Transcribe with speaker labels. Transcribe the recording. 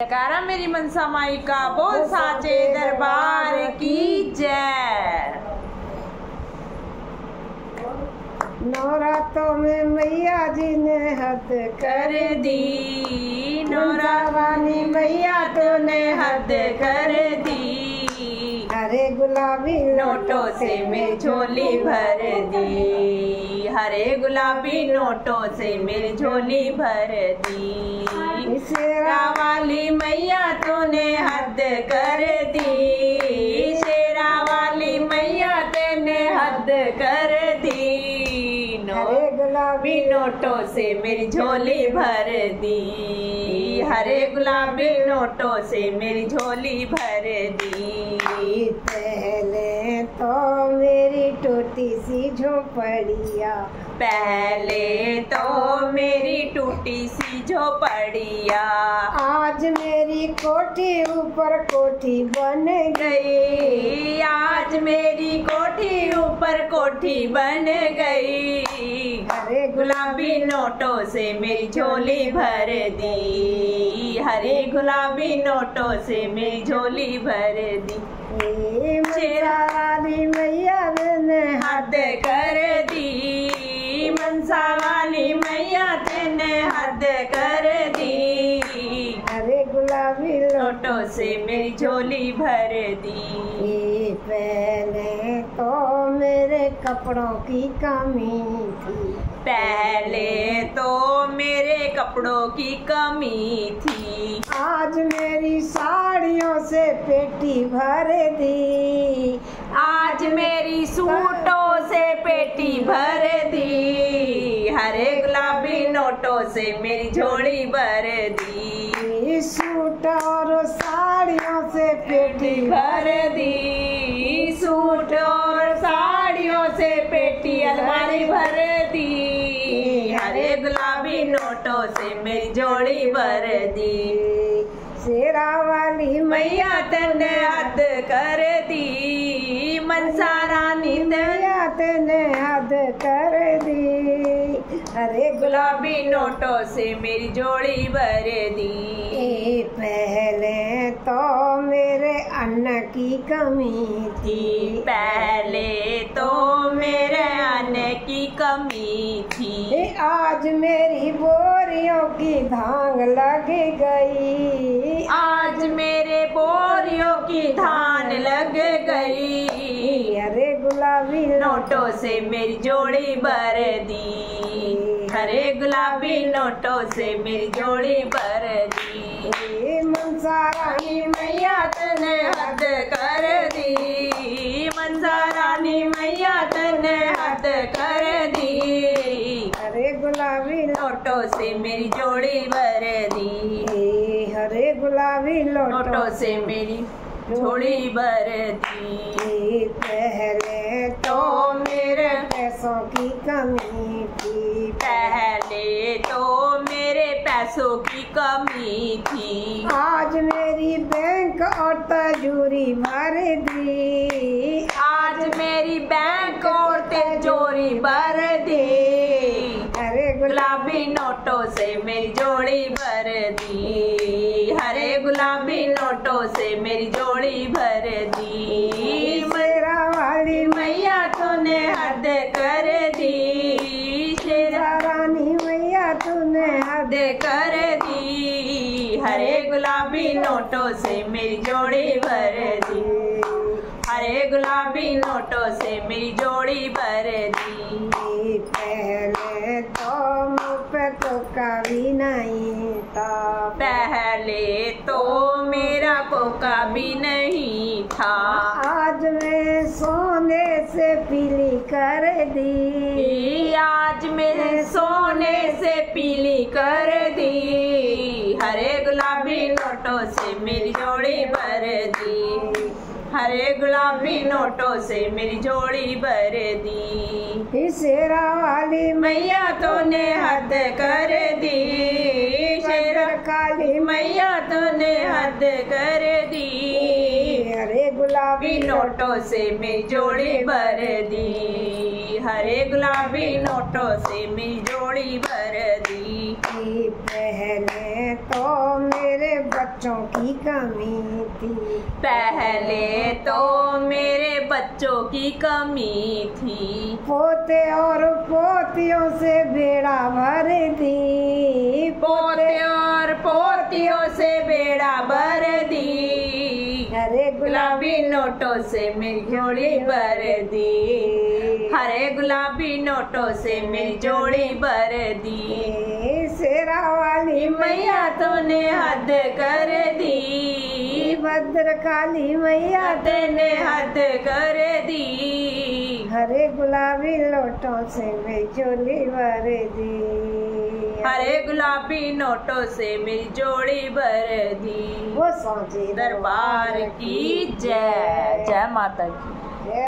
Speaker 1: जयकारा मेरी मनसा माई का, बोल साचे दरबार की जय।
Speaker 2: नवरात्रों में मैया जी ने हद
Speaker 1: कर दी, नौरानी मैया तो ने हद कर दी।
Speaker 2: हरे गुलाबी
Speaker 1: नोटों से मेरी झोली भर दी, हरे गुलाबी नोटों से मेरी झोली भर दी। शेरा वाली मैया तूने हद कर दी, शेरा वाली मैया तेने हद कर दी।
Speaker 2: हरे गुलाबी
Speaker 1: नोटों से मेरी झोली भर दी, हरे गुलाबी नोटों से मेरी झोली भर दी।
Speaker 2: पहले तो मेरी टूटी सी झोपड़िया,
Speaker 1: पहले तो मेरी टूटी सी झोपड़िया,
Speaker 2: आज मेरी कोठी ऊपर कोठी बन
Speaker 1: गई, आज मेरी कोठी ऊपर कोठी बन गई।
Speaker 2: हरे
Speaker 1: गुलाबी नोटों से मेरी झोली भर दी, हरे गुलाबी नोटों से मेरी झोली भर दी।
Speaker 2: शेरा वाली मैया ने
Speaker 1: हद कर दी, मनसा वाली मैया तेने हद कर दी।
Speaker 2: हरे गुलाबी
Speaker 1: नोटों से मेरी झोली भर दी।
Speaker 2: पहले तो मेरे कपड़ों की कमी थी,
Speaker 1: पहले तो मेरे कपड़ों की कमी थी,
Speaker 2: आज मेरी साड़ियों से पेटी भर दी,
Speaker 1: आज मेरी सूटों से पेटी भर दी। हरे गुलाबी नोटों से मेरी झोली भर दी,
Speaker 2: सूट और साड़ियों से पेटी
Speaker 1: भर दी, सूट और साड़ियों से पेटी अलमारी भर दी। हरे गुलाबी नोटों से मेरी झोली भर दी।
Speaker 2: शेरा वाली
Speaker 1: मैया तेने हद कर दी, मनसा रानी
Speaker 2: मैया तेने हद कर दी। हरे
Speaker 1: गुलाबी नोटों से मेरी झोली भर दी।
Speaker 2: पहले तो मेरे अन्न की कमी थी,
Speaker 1: पहले तो मेरे अन्न की कमी थी,
Speaker 2: आज मेरी बोरियों की धांग लग गई,
Speaker 1: आज मेरे बोरियों की धान लग गई।
Speaker 2: हरे गुलाबी
Speaker 1: नोटों से मेरी झोली भर दी, हरे गुलाबी नोटों से मेरी झोली भर दी।
Speaker 2: मनसा रानी
Speaker 1: मैया तने हद कर दी, मनसा रानी मैया तने हद कर दी।
Speaker 2: हरे गुलाबी
Speaker 1: नोटों से मेरी झोली भर दी,
Speaker 2: हरे गुलाबी
Speaker 1: नोटों से मेरी झोली भर दी।
Speaker 2: पहले तो मेरे पैसों की कमी थी,
Speaker 1: पहले तो मेरे पैसों की कमी थी,
Speaker 2: आज मेरी बैंक और तिजोरी भर दी,
Speaker 1: आज मेरी बैंक और तिजोरी भर दी।
Speaker 2: हरे
Speaker 1: गुलाबी नोटों से मेरी झोली भर दी, हरे गुलाबी नोटों से मेरी झोली भर दी।
Speaker 2: शेरा वाली
Speaker 1: मैया तूने हद कर दी, शेरा
Speaker 2: रानी मैया तूने
Speaker 1: हद कर दी। हरे गुलाबी नोटों से मेरी झोली भर दी, हरे गुलाबी नोटों से मेरी झोली भर दी।
Speaker 2: पहले तो मुँह पे कोका भी नहीं था,
Speaker 1: पहले तो मेरा कोका भी नहीं था,
Speaker 2: आज मैं सोने से पीली कर दी,
Speaker 1: आज मेरे सोने से पीली कर दी। हरे गुलाबी नोटों से मेरी झोली भर दी, हरे गुलाबी नोटों से मेरी झोली भर दी।
Speaker 2: शेरा वाली
Speaker 1: मैया तूने हद कर दी, शेरा
Speaker 2: काली
Speaker 1: मैया तूने हद कर दी।
Speaker 2: हरे गुलाबी
Speaker 1: नोटों से मेरी झोली भर दी, हरे गुलाबी नोटों से मेरी झोली भर दी।
Speaker 2: पहले तो मेरे बच्चों की कमी थी।
Speaker 1: पहले तो मेरे बच्चों की कमी थी।
Speaker 2: पोते और पोतियों से बेड़ा भर दी।
Speaker 1: पोते और पोतियों से बेड़ा भर दी।
Speaker 2: हरे
Speaker 1: गुलाबी नोटों से मेरी जोड़ी भर दी। हरे गुलाबी नोटों से मेरी जोड़ी भर दी।
Speaker 2: शेरा वाली
Speaker 1: मैया तूने हद कर दी।
Speaker 2: भद्रकाली मैया
Speaker 1: तूने हद कर दी।
Speaker 2: हरे गुलाबी नोटों से मेरी जोड़ी भर दी।
Speaker 1: हरे गुलाबी नोटों से मेरी जोड़ी भर दी।
Speaker 2: वो सांची
Speaker 1: दरबार की जय। जय माता की।